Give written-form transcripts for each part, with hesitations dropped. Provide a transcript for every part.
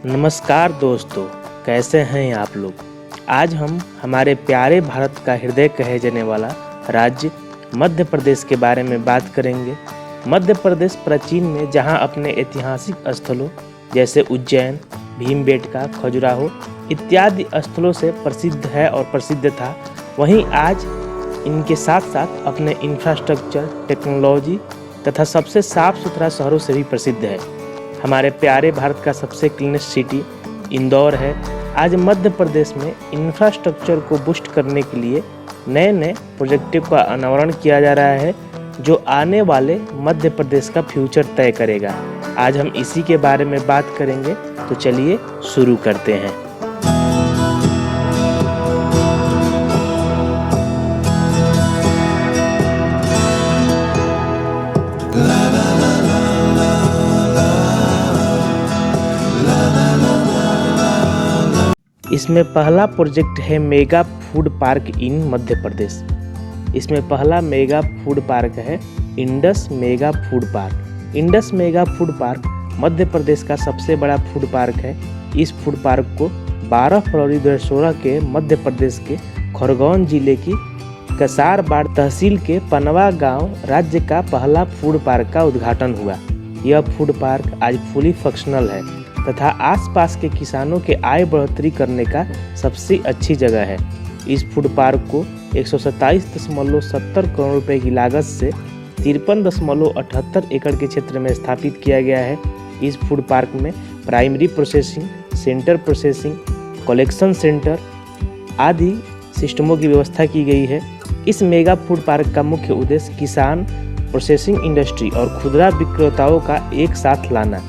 नमस्कार दोस्तों, कैसे हैं आप लोग। आज हम हमारे प्यारे भारत का हृदय कहे जाने वाला राज्य मध्य प्रदेश के बारे में बात करेंगे। मध्य प्रदेश प्राचीन में जहां अपने ऐतिहासिक स्थलों जैसे उज्जैन, भीमबेटका, खजुराहो इत्यादि स्थलों से प्रसिद्ध है और प्रसिद्ध था, वहीं आज इनके साथ साथ अपने इंफ्रास्ट्रक्चर, टेक्नोलॉजी तथा सबसे साफ सुथरा शहरों से भी प्रसिद्ध है। हमारे प्यारे भारत का सबसे क्लीनेस्ट सिटी इंदौर है। आज मध्य प्रदेश में इंफ्रास्ट्रक्चर को बूस्ट करने के लिए नए नए प्रोजेक्टों का अनावरण किया जा रहा है, जो आने वाले मध्य प्रदेश का फ्यूचर तय करेगा। आज हम इसी के बारे में बात करेंगे, तो चलिए शुरू करते हैं। इसमें पहला प्रोजेक्ट है mega food park in Madhya Pradesh. इसमें पहला मेगा फूड पार्क है Indus mega food park. Indus mega food park Madhya Pradesh का सबसे बड़ा फूड पार्क है। इस फूड पार्क को 12 फरवरी 2016 के मध्य प्रदेश के खरगोन जिले की कसारबाड़ तहसील के पनवा गांव राज्य का पहला फूड पार्क का उद्घाटन हुआ। यह फूड पार्क आज फुली फंक्शनल है तथा आसपास के किसानों के आय बढ़ोतरी करने का सबसे अच्छी जगह है। इस फूड पार्क को 127.70 करोड़ रुपए की लागत से 53.78 एकड़ के क्षेत्र में स्थापित किया गया है। इस फूड पार्क में primary processing, centre processing, collection centre आदि सिस्टमों की व्यवस्था की गई है। इस मेगा फूड पार्क का मुख्य उद्देश्य किसान, प्रोसेसिंग इंडस्ट्री और खुदरा विक्रेताओं का एक साथ लाना।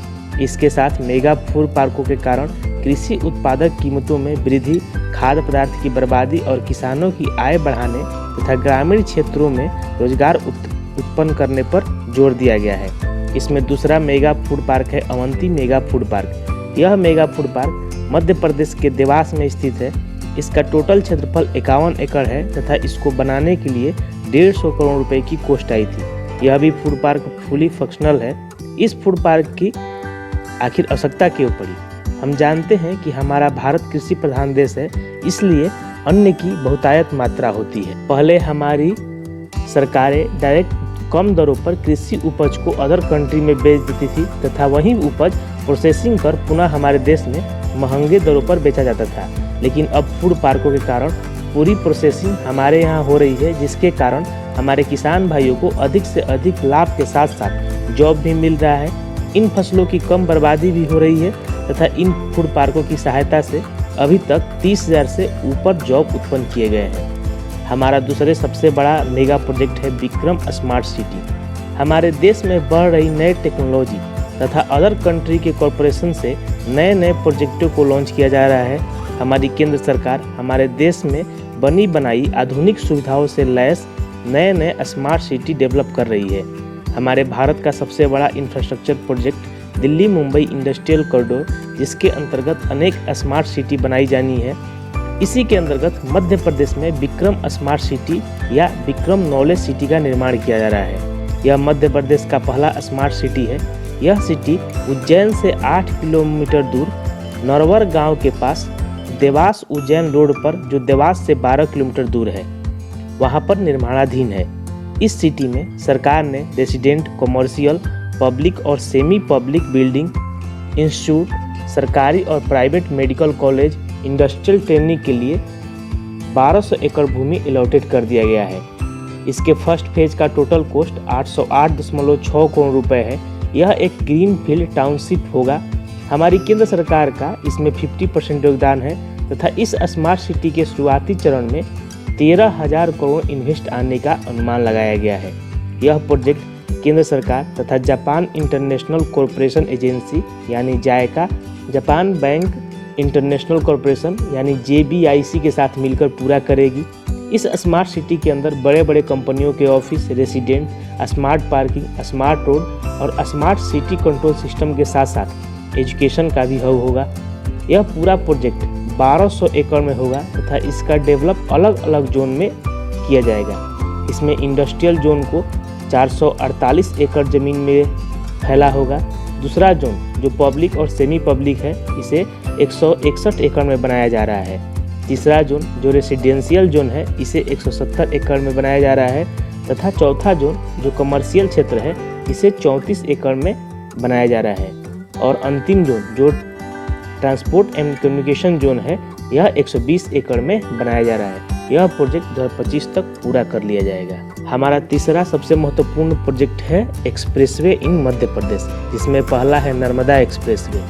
इसके साथ मेगा फूड पार्कों के कारण कृषि उत्पादक कीमतों में वृद्धि, खाद्य पदार्थ की बर्बादी और किसानों की आय बढ़ाने तथा ग्रामीण क्षेत्रों में रोजगार उत्पन्न करने पर जोर दिया गया है। इसमें दूसरा मेगा फूड पार्क है अवंती मेगा फूड पार्क। यह मेगा फूड पार्क मध्य प्रदेश के देवास में स्थित है। इसका टोटल क्षेत्रफल 51 एकड़ है तथा इसको बनाने के लिए 150 करोड़ रुपए की कॉस्ट आई थी। यह भी फूड पार्क फुली फंक्शनल है। इस फूड पार्क की आखिर आवश्यकता क्यों पड़ी। हम जानते हैं कि हमारा भारत कृषि प्रधान देश है, इसलिए अन्न की बहुतायत मात्रा होती है। पहले हमारी सरकारें डायरेक्ट कम दरों पर कृषि उपज को अदर कंट्री में बेच देती थी तथा वही उपज प्रोसेसिंग कर पुनः हमारे देश में महंगे दरों पर बेचा जाता था। लेकिन अब फूड पार्कों के कारण पूरी प्रोसेसिंग हमारे यहाँ हो रही है, जिसके कारण हमारे किसान भाइयों को अधिक से अधिक लाभ के साथ साथ जॉब भी मिल रहा है। इन फसलों की कम बर्बादी भी हो रही है तथा इन फूड पार्कों की सहायता से अभी तक 30,000 से ऊपर जॉब उत्पन्न किए गए हैं। हमारा दूसरे सबसे बड़ा मेगा प्रोजेक्ट है विक्रम स्मार्ट सिटी। हमारे देश में बढ़ रही नई टेक्नोलॉजी तथा अदर कंट्री के कॉरपोरेशन से नए नए प्रोजेक्टों को लॉन्च किया जा रहा है। हमारी केंद्र सरकार हमारे देश में बनी बनाई आधुनिक सुविधाओं से लैस नए नए स्मार्ट सिटी डेवलप कर रही है। हमारे भारत का सबसे बड़ा infrastructure project Delhi Mumbai industrial corridor, जिसके अंतर्गत अनेक स्मार्ट सिटी बनाई जानी है। इसी के अंतर्गत मध्य प्रदेश में विक्रम स्मार्ट सिटी या विक्रम नॉलेज सिटी का निर्माण किया जा रहा है। यह मध्य प्रदेश का पहला स्मार्ट सिटी है। यह सिटी उज्जैन से 8 किलोमीटर दूर नरवर गाँव के पास देवास उज्जैन रोड पर, जो देवास से 12 किलोमीटर दूर है, वहाँ पर निर्माणाधीन है। इस सिटी में सरकार ने रेसिडेंट, कमर्शियल, पब्लिक और सेमी पब्लिक बिल्डिंग, इंस्टीट्यूट, सरकारी और private medical college, industrial training के लिए 1200 एकड़ भूमि अलॉटेड कर दिया गया है। इसके फर्स्ट फेज का टोटल कॉस्ट 808.6 करोड़ रुपए है। यह एक ग्रीन फील्ड टाउनशिप होगा। हमारी केंद्र सरकार का इसमें 50% योगदान है तथा इस स्मार्ट सिटी के शुरुआती चरण में 13,000 करोड़ इन्वेस्ट आने का अनुमान लगाया गया है। यह प्रोजेक्ट केंद्र सरकार तथा जापान इंटरनेशनल कॉरपोरेशन एजेंसी यानी जायका, जापान बैंक इंटरनेशनल कॉरपोरेशन यानी JBIC के साथ मिलकर पूरा करेगी। इस स्मार्ट सिटी के अंदर बड़े बड़े कंपनियों के office, resident, smart parking, smart road और स्मार्ट सिटी कंट्रोल सिस्टम के साथ साथ एजुकेशन का भी हब होगा। यह पूरा प्रोजेक्ट 1200 एकड़ में होगा तथा इसका डेवलप अलग अलग जोन में किया जाएगा। इसमें इंडस्ट्रियल जोन को 448 एकड़ जमीन में फैला होगा। दूसरा जोन जो पब्लिक और सेमी पब्लिक है, इसे 161 एकड़ में बनाया जा रहा है। तीसरा जोन जो रेसिडेंशियल जोन है, इसे 170 एकड़ में बनाया जा रहा है तथा चौथा जोन जो कमर्शियल क्षेत्र है, इसे 34 एकड़ में बनाया जा रहा है। और अंतिम जोन जो ट्रांसपोर्ट एंड कम्युनिकेशन जोन है, यह 120 एकड़ में बनाया जा रहा है। यह प्रोजेक्ट 2025 तक पूरा कर लिया जाएगा। हमारा तीसरा सबसे महत्वपूर्ण प्रोजेक्ट है एक्सप्रेसवे इन मध्य प्रदेश, जिसमें पहला है नर्मदा एक्सप्रेसवे।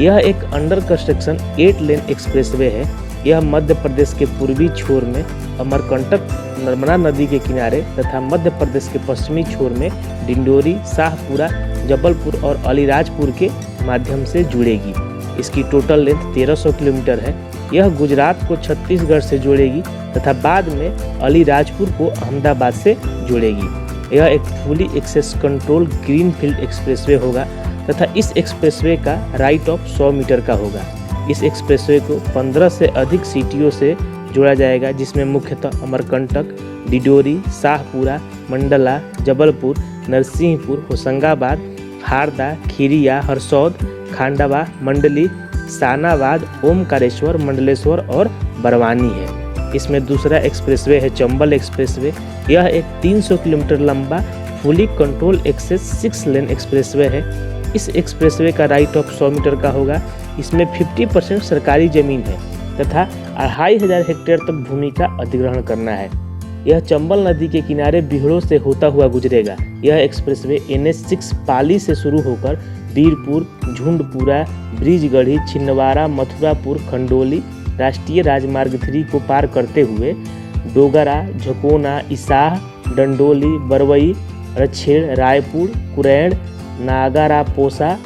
यह एक अंडर कंस्ट्रक्शन 8 लेन एक्सप्रेसवे है। यह मध्य प्रदेश के पूर्वी छोर में अमरकंटक नर्मदा नदी के किनारे तथा मध्य प्रदेश के पश्चिमी छोर में डिंडोरी, शाहपुरा, जबलपुर और अलीराजपुर के माध्यम से जुड़ेगी। इसकी टोटल लेंथ 1300 किलोमीटर है। यह गुजरात को छत्तीसगढ़ से जोड़ेगी तथा बाद में अलीराजपुर को अहमदाबाद से जोड़ेगी। यह एक fully access control greenfield expressway होगा तथा इस एक्सप्रेसवे का राइट ऑफ 100 मीटर का होगा। इस एक्सप्रेसवे को 15 से अधिक सिटियों से जोड़ा जाएगा, जिसमें मुख्यतः अमरकंटक, डिडोरी, शाहपुरा, मंडला, जबलपुर, नरसिंहपुर, होशंगाबाद, हारदा, खीरिया, हरसौद, खांडवा, मंडली, सानाबाद, ओमकारेश्वर, मंडलेश्वर और बरवानी है। इसमें दूसरा एक्सप्रेसवे है चंबल एक्सप्रेसवे। यह एक 300 किलोमीटर लंबा fully control access 6 lane expressway है। इस एक्सप्रेसवे का राइट ऑफ 100 मीटर का होगा। इसमें 50% सरकारी जमीन है तथा 2500 हेक्टेयर तक भूमि का अधिग्रहण करना है। यह चंबल नदी के किनारे बिहड़ों से होता हुआ गुजरेगा। यह एक्सप्रेसवे NH6 पाली से शुरू होकर बीरपुर, झुंडपुरा, ब्रिजगढ़ी, छिंदवाड़ा, मथुरापुर, खंडोली, राष्ट्रीय राजमार्ग 3 को पार करते हुए डोगरा, झकोना, इसाह, डंडोली, बरवई, रछेड़, रायपुर, कुरैण, नागारापोसा,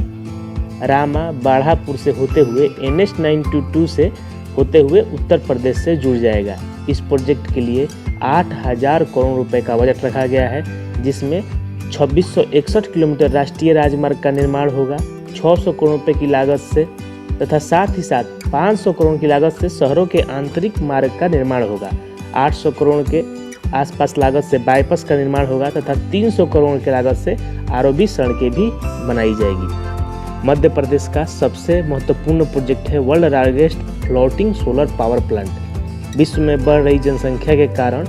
रामा, बाढ़ापुर से होते हुए NH922 से होते हुए उत्तर प्रदेश से जुड़ जाएगा। इस प्रोजेक्ट के लिए 8000 करोड़ रुपए का बजट रखा गया है, जिसमें 2661 किलोमीटर राष्ट्रीय राजमार्ग का निर्माण होगा 600 करोड़ रुपए की लागत से तथा साथ ही साथ 500 करोड़ की लागत से शहरों के आंतरिक मार्ग का निर्माण होगा। 800 करोड़ के आसपास लागत से बाईपास का निर्माण होगा तथा 300 करोड़ की लागत से आरओबी सड़कें भी बनाई जाएगी। मध्य प्रदेश का सबसे महत्वपूर्ण प्रोजेक्ट है world largest floating solar power plant. विश्व में बढ़ रही जनसंख्या के कारण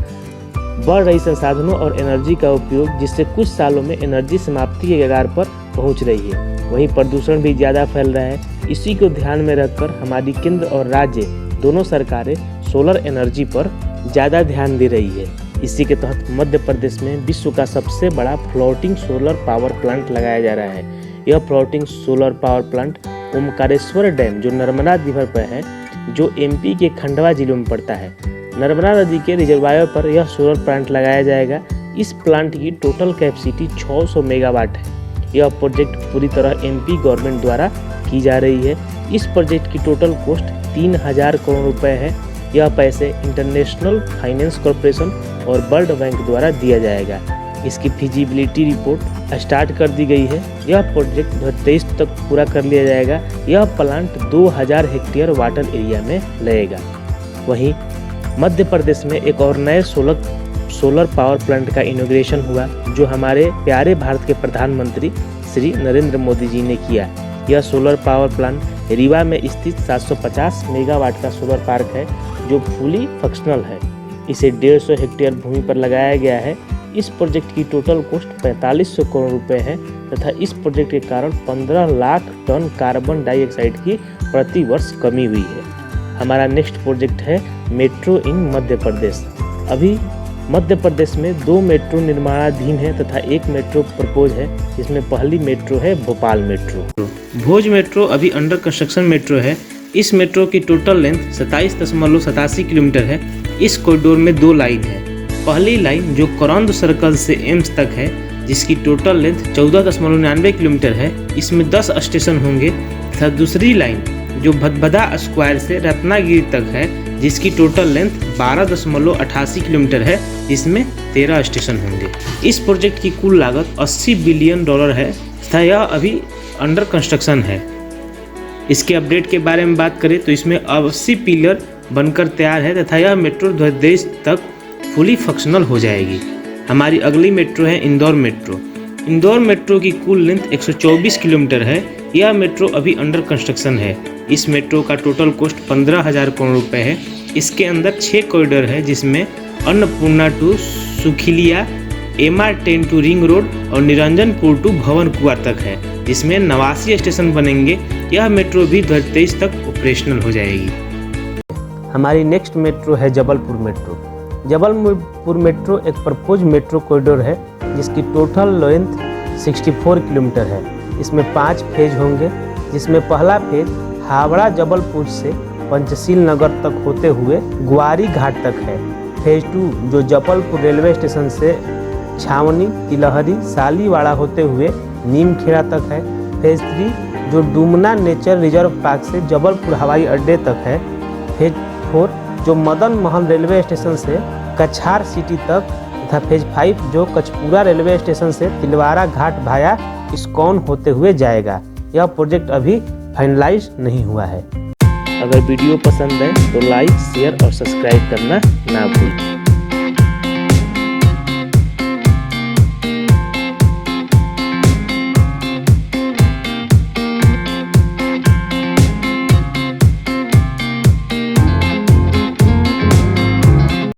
बढ़ रही संसाधनों और एनर्जी का उपयोग, जिससे कुछ सालों में एनर्जी समाप्ति के कगार पर पहुंच रही है। वहीं प्रदूषण भी ज़्यादा फैल रहा है। इसी को ध्यान में रखकर हमारी केंद्र और राज्य दोनों सरकारें सोलर एनर्जी पर ज़्यादा ध्यान दे रही है। इसी के तहत मध्य प्रदेश में विश्व का सबसे बड़ा फ्लोटिंग सोलर पावर प्लांट लगाया जा रहा है। यह floating solar power plant Omkareshwar dam जो नर्मदा रिवर पर है, जो MP के खंडवा जिलों में पड़ता है, नर्मदा नदी के रिजर्वायर पर यह सोलर प्लांट लगाया जाएगा। इस प्लांट की टोटल कैपेसिटी 600 मेगावाट है। यह प्रोजेक्ट पूरी तरह MP गवर्नमेंट द्वारा की जा रही है। इस प्रोजेक्ट की टोटल कॉस्ट 3000 करोड़ रुपए है। यह पैसे इंटरनेशनल फाइनेंस कॉरपोरेशन और वर्ल्ड बैंक द्वारा दिया जाएगा। इसकी फिजिबिलिटी रिपोर्ट स्टार्ट कर दी गई है। यह प्रोजेक्ट 2023 तक पूरा कर लिया जाएगा। यह प्लांट 2000 हेक्टेयर वाटर एरिया में लगेगा। वहीं मध्य प्रदेश में एक और नए सोलर पावर प्लांट का इनॉग्रेशन हुआ, जो हमारे प्यारे भारत के प्रधानमंत्री श्री नरेंद्र मोदी जी ने किया। यह सोलर पावर प्लांट रीवा में स्थित 750 मेगावाट का सोलर पार्क है, जो फुली फंक्शनल है। इसे 150 हेक्टेयर भूमि पर लगाया गया है। इस प्रोजेक्ट की टोटल कॉस्ट 4500 करोड़ रुपए है तथा इस प्रोजेक्ट के कारण 15 लाख टन कार्बन डाइऑक्साइड की प्रति वर्ष कमी हुई है। हमारा नेक्स्ट प्रोजेक्ट है मेट्रो इन मध्य प्रदेश। अभी मध्य प्रदेश में 2 मेट्रो निर्माणाधीन है तथा 1 मेट्रो प्रपोज है, जिसमें पहली मेट्रो है भोपाल मेट्रो। भोज मेट्रो अभी अंडर कंस्ट्रक्शन मेट्रो है। इस मेट्रो की टोटल लेंथ 27.87 किलोमीटर है। इस कॉरिडोर में 2 लाइन है। पहली लाइन जो करौंद सर्कल से एम्स तक है, जिसकी टोटल लेंथ 14.99 किलोमीटर है, इसमें 10 स्टेशन होंगे तथा दूसरी लाइन जो भदभदा स्क्वायर से रत्नागिरी तक है, जिसकी टोटल लेंथ 12.88 किलोमीटर है, जिसमें 13 स्टेशन होंगे। इस प्रोजेक्ट की कुल लागत $80 बिलियन है तथा यह अभी अंडर कंस्ट्रक्शन है। इसके अपडेट के बारे में बात करें तो इसमें 80 पिलर बनकर तैयार है तथा यह मेट्रो 2023 तक फुली फंक्शनल हो जाएगी। हमारी अगली मेट्रो है इंदौर मेट्रो। इंदौर मेट्रो की कुल लेंथ 124 किलोमीटर है। यह मेट्रो अभी अंडर कंस्ट्रक्शन है। इस मेट्रो का टोटल कॉस्ट 15,000 करोड़ रुपए है। इसके अंदर 6 कॉरिडोर है, जिसमें Annapurna to Sukhliya, MR10 to ring road और निरंजनपुर टू भवन कुआ तक है, जिसमें 89 स्टेशन बनेंगे। यह मेट्रो भी 2023 तक ऑपरेशनल हो जाएगी। हमारी नेक्स्ट मेट्रो है जबलपुर मेट्रो। जबलपुर मेट्रो एक प्रपोज मेट्रो कॉरिडोर है, जिसकी टोटल लेंथ 64 किलोमीटर है। इसमें 5 फेज होंगे, जिसमें पहला फेज हावड़ा जबलपुर से पंचशील नगर तक होते हुए ग्वारी घाट तक है। फेज 2 जो जबलपुर रेलवे स्टेशन से छावनी, तिलहरी, सालीवाड़ा होते हुए नीमखेड़ा तक है। फेज 3 जो डुमना नेचर रिजर्व पार्क से जबलपुर हवाई अड्डे तक है। फेज 4 जो मदन महल रेलवे स्टेशन से कछार सिटी तक तथा फेज 5 जो कचपुरा रेलवे स्टेशन से तिलवारा घाट भाया इस्कॉन होते हुए जाएगा। यह प्रोजेक्ट अभी फाइनलाइज नहीं हुआ है। अगर वीडियो पसंद है तो लाइक, शेयर और सब्सक्राइब करना ना भूलें।